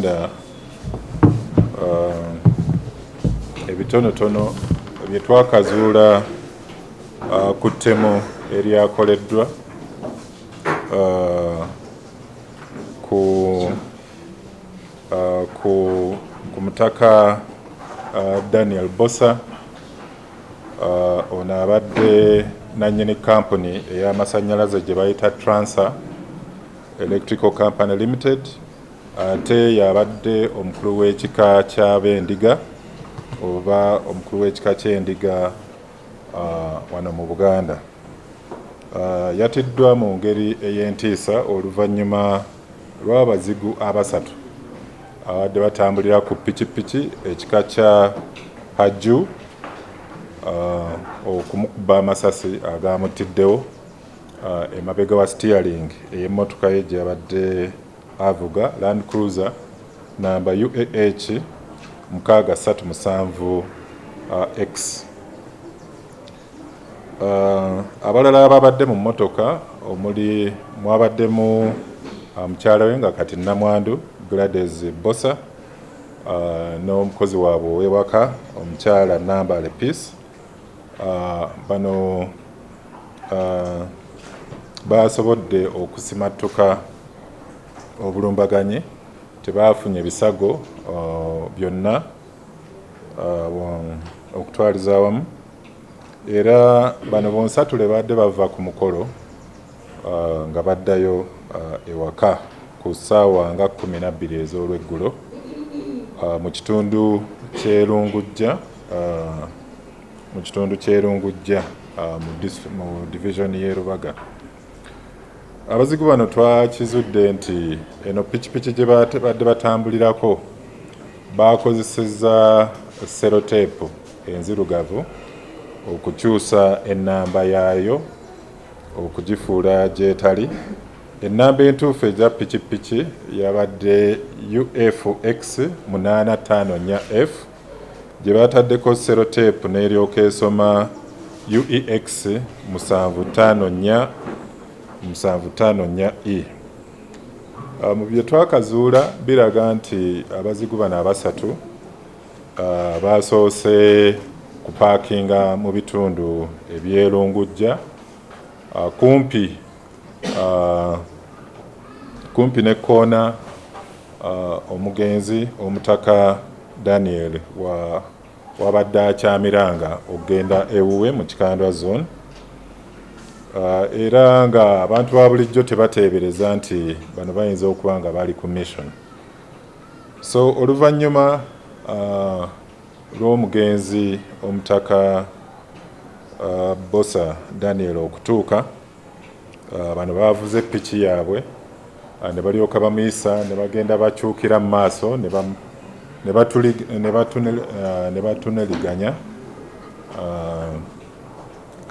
Uganda ebitonotono bye twakazuula ku ttemu eryakoleddwa ku Mutaka Daniel Bosa ono abadde nannyini kampuni ey'amasannyalaze gye bayita Transa Electrical Company Limited, ate yabadde omukulu w'ekika ky'Endiga oba omukulu w'ekika ky'Endiga wano mu Buganda. Yatiddwa mu ngeri ey'entiisa oluvannyuma lw'abazigu abasatu abadde batambulira ku pikipiki ekika kya Haju okumukuba amasasi agaamutiddewo emabega wa steering ey'emmotoka ye gye yabadde avuga Land Cruiser namba UAH 637 X. Abalala ababadde mu mmotoka mwabaddemu mukyala we nga kati nnamwandu Gladys Bosa n'omukozi waabwe ow'ewaka omukyala Nambale Peace. Bano basobodde okusimattuka obulumbaganyi, tebaafunye bisago byonna okutwaliza awamu, era bano bonsatule badde bava ku mukolo nga baddayo ewaka ku ssaawa nga 12 ez'olweggulo mu kitundu ky'Erungujja mu division y'e Rubaga. Abazigu bano twakizudde nti eno pikipiki gye badde batambulirako bakozesezza seroteepu enzirugavu okukyusa ennamba yaayo okugifuula gy'etali. Ennamba entuufu ejja pikipiki yabadde UFX 854F gye bataddeko seroteepu n'eryoka esoma UEX 754E. Mu bye twakazuula biraga nti abazigu bano abasatu basoose kupaakinga mu bitundu ebyerungujja kumpi n'ekkoona omugenzi Omutaka Daniel wabadde akyamiranga okugenda ewuwe mu Kikandwa zone, era nga abantu ba bulijjo tebateebereza nti bano bayinza okuba nga bali ku mission. So oluvannyuma lw'omugenzi Omutaka Bosa Daniel okutuuka, bano bavuze piki yaabwe ne balyoka bamuyisa ne bagenda bakyukira mu maaso ne batuneliganya.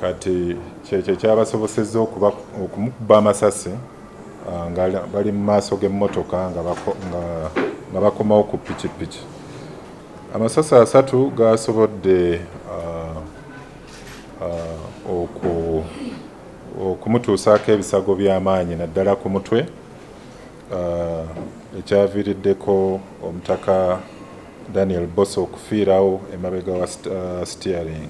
Kati kyekyo kyabasobosezza okumukuba amasasi nga bali mu maaso g'emmotoka nga bakomawo ku pikipiki. Amasasi asatu gasobodde okumutuusaako ebisago by'amaanyi naddala ku mutwe, ekyaviiriddeko Omutaka Daniel Bosa okufiirawo emabega wa steering.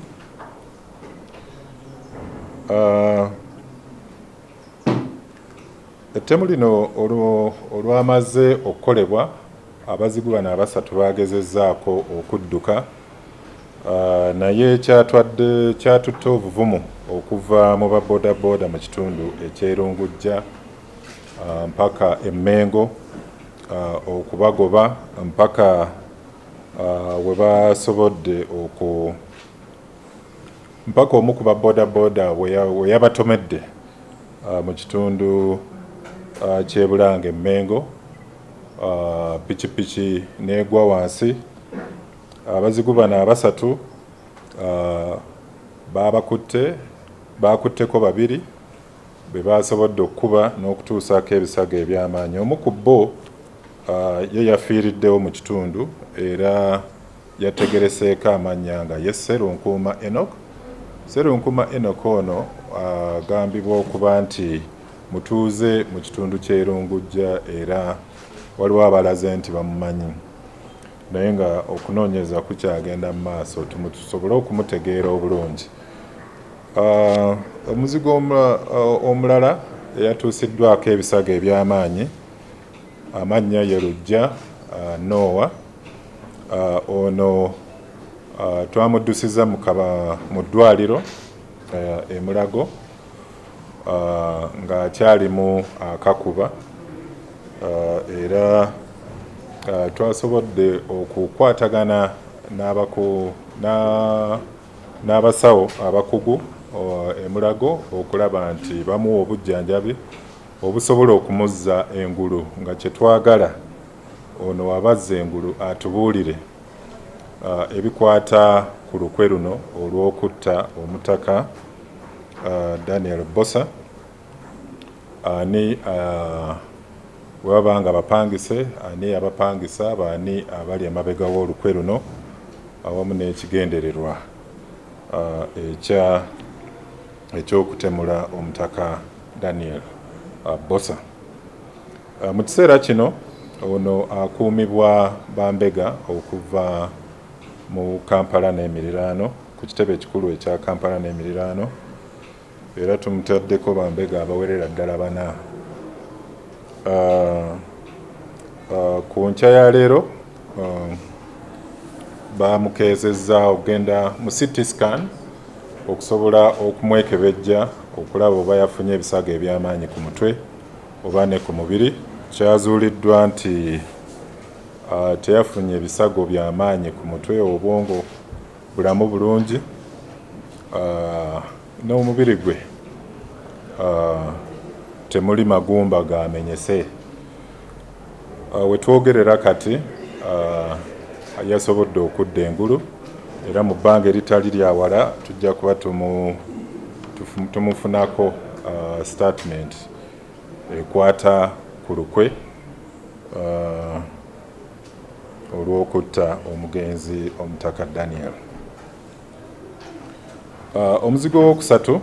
Ettemu lino olwamaze okukolebwa, abazigu bano abasatu bagezezzaako okudduka, naye kyatutte obuvumu okuva mu baboodabooda mu kitundu ekyerungujja mpaka Emmengo okubagoba mpaka we basobodde mpaka omu ku baboodabooda we yabatomedde mu kitundu ky'e Bulange Emmengo, pikipiki n'egwa wansi. Abazigu bano abasatu bakutteko babiri be basobodde okukuba n'okutuusaako ebisago eby'amaanyi. Omu ku bo ye yafiiriddewo mu kitundu era yategereseeko amannya nga ye Sserunkuuma Enoch. Sserunkuuma Enoch ono agambibwa okuba nti mutuuze mu kitundu ky'Erungujja era waliwo abalaze nti bamumanyi naye nga okunoonyereza kukyagenda mu maaso tusobole okumutegeera obulungi. Omuzigo omulala eyatuusiddwako ebisago eby'amaanyi amannya ye Lujja Noah. Ono twamuddusiza mu ddwaliro e Mulago ng'akyalimu akakuba era twasobodde okukwatagana n'abasawo abakugu e Mulago okulaba nti bamuwa obujjanjabi obusobola okumuzza engulu nga kye twagala ono wabazza engulu atubuulire ebikwata ku lukwe luno olw'okutta Omutaka Daniel Bossa ani bwebaba nga bapangise ani abapangisa baani abali emabega w'olukwe luno awamu n'ekigendererwa ekyokutemula Omutaka Daniel Bossa. Mu kiseera kino ono akuumibwa bambega okuva mu Kampala n'emiriraano ku kitebe ekikulu ekya Kampala n'emiriraano era tumutaddeko bambega abawerera ddala 4. Ku nkya ya leero bamukeezezza okugenda mu CT scan okusobola okumwekebejja okulaba oba yafunye ebisago eby'amaanyi ku mutwe oba ne ku mubiri. Kyazuuliddwa nti teyafunye ebisago by'amaanyi ku mutwe, obwongo bulamu bulungi n'omubiri gwe temuli magumba gamenyese. We twogerera kati yasobodde okudda engulu era mu bbanga eritali lyawala tujja kuba tumufunako statement ekwata ku lukwe olw'okutta omugenzi Omutaka Daniel. Omuzigo owokusatu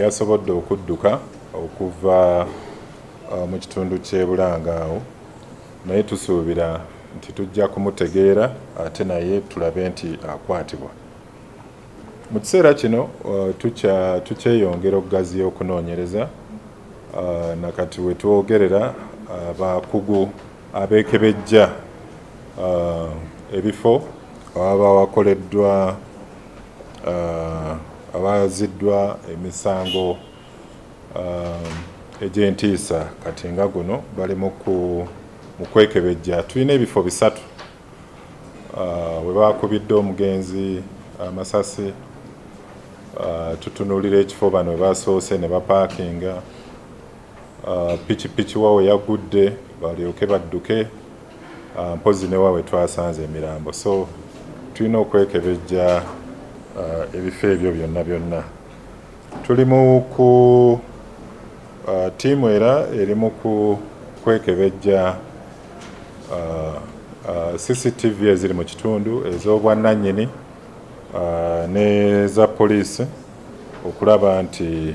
yasobodde okudduka okuva mu kitundu ky'e Bulanga awo naye tusuubira nti tujja kumutegeera ate naye tulabe nti akwatibwa. Mu kiseera kino tukyeyongera okugaziya okunoonyereza nakati we twogerera abakugu abeekebejja ebifo abakoleddwa abaziddwa emisango egy'entiisa kati nga guno bali mu kwekebejja. Tulina ebifo 3 we bakubidde omugenzi amasasi tutunuulira ekifo bano we basoose ne bapaakinga pikipiki wawe yagudde balyoke badduke mpozi ne wawe twasanze emirambo. So tulina okwekebejja ebifo ebyo byonna. Tuli mu ku ttiimu era eri mu kwekebejja CCTV eziri mu kitundu ez'obwannannyini n'eza poliisi okulaba nti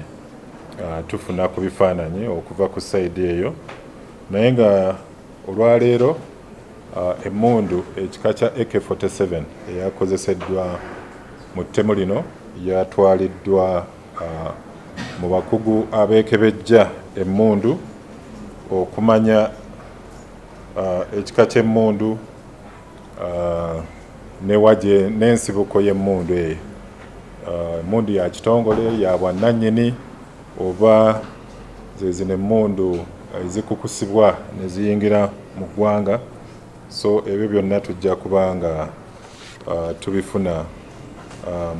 tufuna ku bifaananyi okuva ku sayidi eyo naye nga olwaleero emmundu ekika kya AK-47 eyakozeseddwa mu ttemu lino yatwaliddwa mu bakugu abeekebejja emmundu okumanya ekika ky'emmundu n'ensibuko y'emmundu eyo. Emmundu ya kitongole ya bwannannyini oba zezino emmundu ezikukusibwa ne ziyingira mu ggwanga. So ebyo byonna tujja kuba nga tubifuna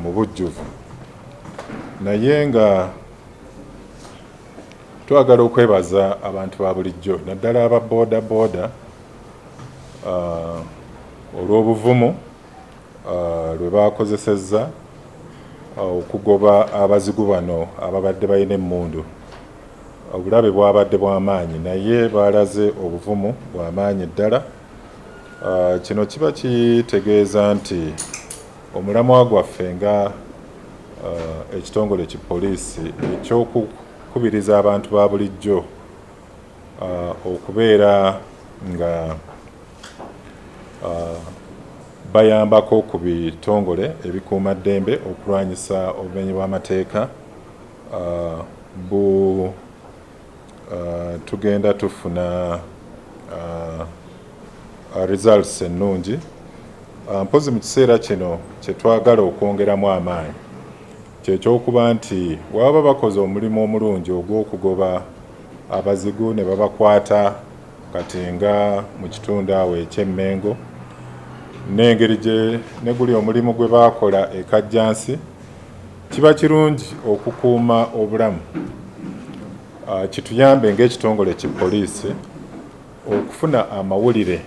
mu bujjuvu naye nga twagala okwebaza abantu ba bulijjo naddala aba booda olw'obuvumu lwe bakozesezza okugoba abazigu bano ababadde balina emmundu. Obulabe bwabadde bw'amaanyi naye baalaze obuvumu bw'amaanyi ddala. Kino kiba kitegeeza nti omulamwa gwaffe nga ekitongole ki poliisi eky'okukubiriza abantu ba bulijjo okubeera nga bayambako ku bitongole ebikuumaddembe okulwanyisa obumenyi bw'amateeka. Tugenda tufuna results ennungi. Mpozi mu kiseera kino kye twagala okwongeramu amaanyi kyekyokuba nti waba bakoze omulimu omulungi ogw'okugoba abazigu ne babakwata kati nga mu kitundu awo eky'Emmengo, n'engeri gye ne guli omulimu gwe baakola e Kajjansi, kiba kirungi okukuuma obulamu. Kituyambe ng'ekitongole ki poliisi okufuna amawulire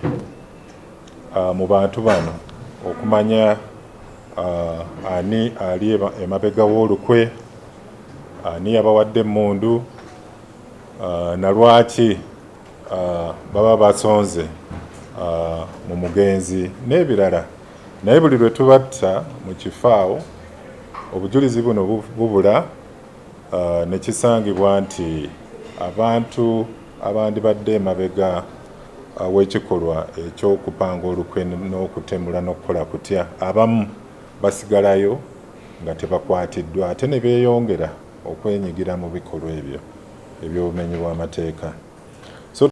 mu bantu bano, okumanya ani ali emabega w'olukwe, ani yabawadde emmundu, na lwaki baba basonze mu mugenzi n'ebirala. Naye buli lwe tubatta mu kifaawo obujulizi buno bubula, ne kisangibwa nti abantu abandibadde emabega w'ekikolwa eky'okupanga olukwe n'okutemula n'okukola kutya, abamu basigalayo nga tebakwatiddwa ate ne beeyongera okwenyigira mu bikolwa ebyo eby'obumenyi bw'amateeka.